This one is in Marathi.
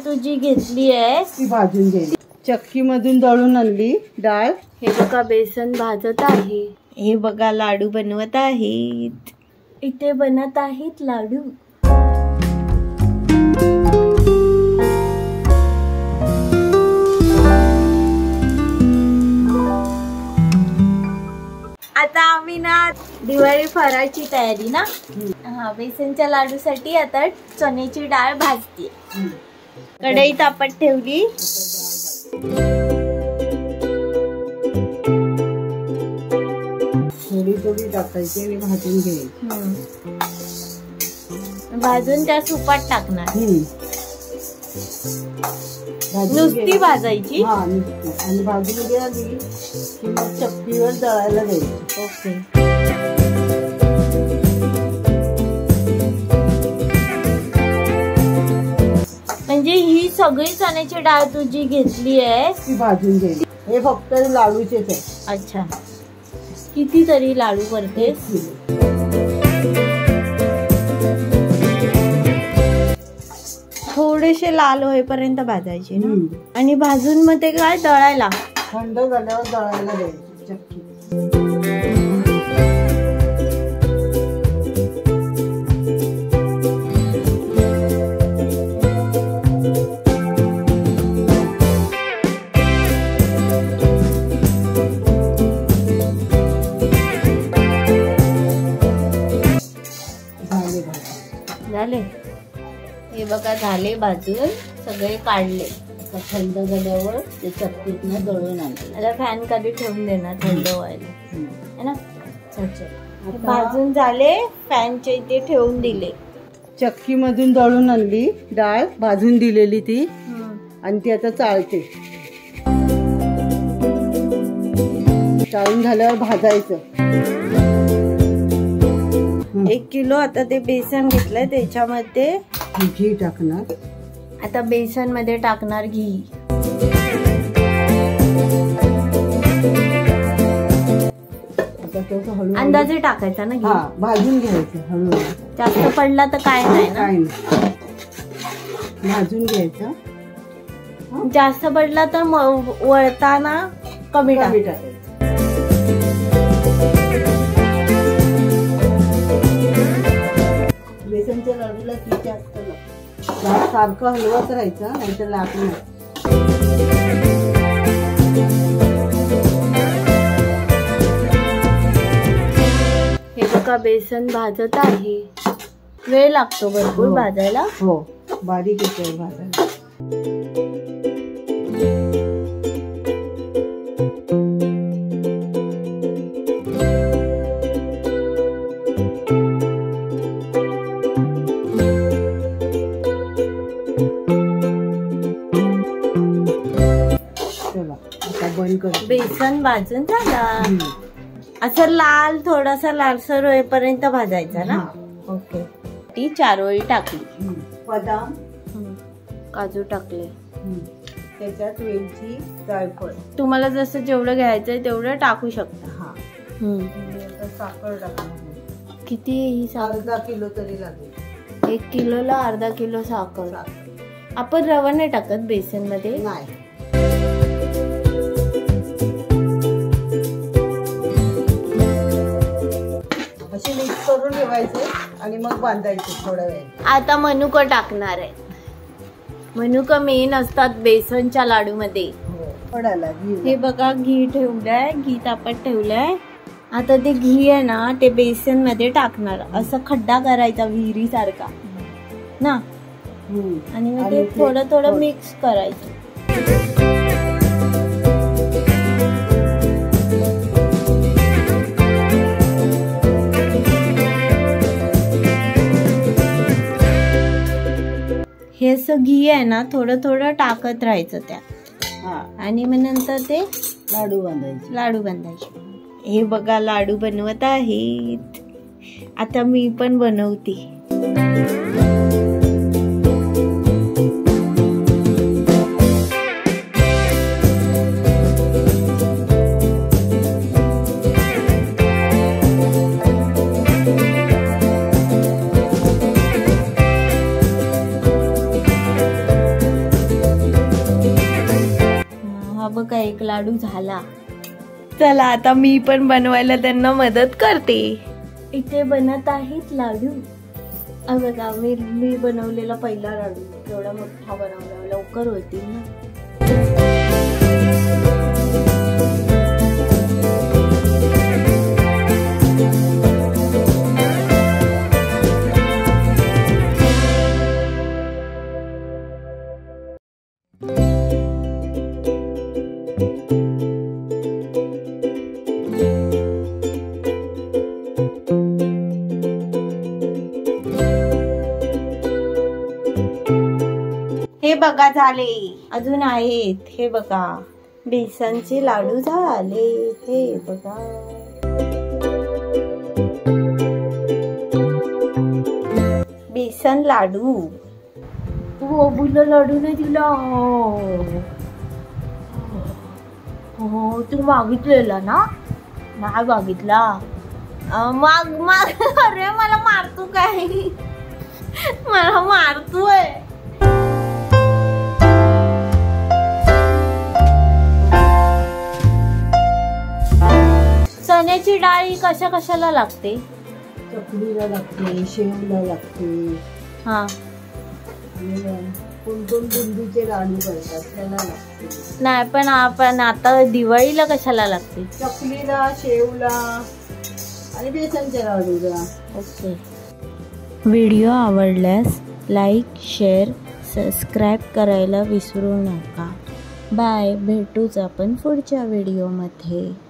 तू जी घेतली आहे ती भाजून घ्यायची. चक्की मधून दळून आणली डाळ. हे बघा बेसन भाजत आहे. हे बघा लाडू बनवत आहेत. इथे बनत आहेत लाडू. आता आम्ही ना दिवाळी फराळची तयारी ना. हा, बेसनच्या लाडू साठी आता चण्याची डाळ भाजते. कढई तापत ठेवली. थोडी थोडी टाकायची आणि भाजून घ्यायची. भाजून त्या सुपात टाकणार. नुसती भाजायची. आणि भाजून घ्यावी की मग चक्कीवर दळायला द्यायची. ओके. म्हणजे ही सगळी चण्याची डाळ तू जी घेतली आहे ती भाजून घ्यायची. हे फक्त लाडूचेच आहे. अच्छा, किती तरी लाडू करतेस? थोडेसे लाल होईपर्यंत भाजायचे ना. आणि भाजून मग ते काय दळायला थंड झाल्यावर दळायला द्यायची चक्की. झाले. हे बघा झाले भाजून, सगळे काढले. थंड झाल्यावर ते चक्कीतनं दळून आणले. आता फॅन खाली ठेवून देणार थंड व्हायला है ना. अच्छा, भाजून झाले, फॅनच्या इथे ठेवून दिले. चक्की मधून दळून आणली डाळ भाजून दिलेली ती. आणि ती आता चालते. चाळून झाल्यावर भाजायचं. 1 किलो आता ते बेसन घेतलंय, त्याच्यामध्ये घी टाकणार. आता बेसन मध्ये टाकणार घी. अंदाजे टाकायचा ना घी. भाजून घ्यायचं हळूहळू. जास्त पडला तर काय नाही ना. काय नाही, भाजून घ्यायचं. जास्त पडला तर वळताना कमी टाकायचं. बेसनच्या लाडूला किती असतं सारखं हलवत राहायचं, नाहीतर लागणार. हे बघा बेसन भाजत आहे. वेळ लागतो भरपूर भाजायला. हो, बारीक येतो भाजायला. बेसन भाजून झाला. असं लाल थोडासा लालसर होईपर्यंत भाजायचा ना. ओके. ती 4 ओळी टाकली. बदाम, काजू टाकले. त्याच्यात वेलची, जायफळ. तुम्हाला जसं जेवढं घ्यायचंय तेवढं टाकू शकता. साखर टाकणार. किती ही साखर? अर्धा किलो तरी लागेल. 1 किलोला अर्धा किलो साखर. आपण रवा नाही टाकत बेसन मध्ये. नाही. असे मिक्स करून ठेवायचे आणि मग बांधायचे थोड्या वेळ. आता मनुका टाकणार आहे. मनुका मेन असतात बेसनच्या लाडू मध्ये. हे बघा घी ठेवलंय, घी तापत ठेवलंय. आता ते घी आहे ना ते बेसन मध्ये टाकणार. असं खड्डा करायचा विहिरी सारखा ना. आणि मग ते थोडं थोडं मिक्स करायचं. हे असं घी आहे ना थोडं थोडं टाकत राहायचं त्यात. आणि मग नंतर ते लाडू बांधायचे. हे बघा लाडू बनवत आहेत. आता मी पण बनवते. हा बघा एक लाडू झाला. चला आता मी पण बनवायला त्यांना मदत करते. इथे बनत आहेत लाडू. बघा मी बनवलेला पहिला लाडू एवढा मोठा बनवला, लवकर होतील ना. हे बघा झाले, अजून आहेत. हे बघा बेसनचे लाडू झाले. हे बघा बेसन लाडू. हो बुला लाडू नाही दिला. हो तू मागितलेला ना? नाही मागितला. मग अरे मला मारतो काय? मला मारतोय. चण्याची डाळ कशा कशाला लागते? चकलीला लागते, शेवला लागते. हा कोण बुंदीचे लाडू करतात त्याला लागते. नाही पण आपण आता दिवाळीला कशाला लागते? चकलीला, शेवला आणि बेसनच्या लाडूला. ओके. व्हिडिओ आवडल्यास लाईक, शेअर, सबस्क्राईब करायला विसरू नका. बाय. भेटूच आपण पुढच्या व्हिडिओमध्ये.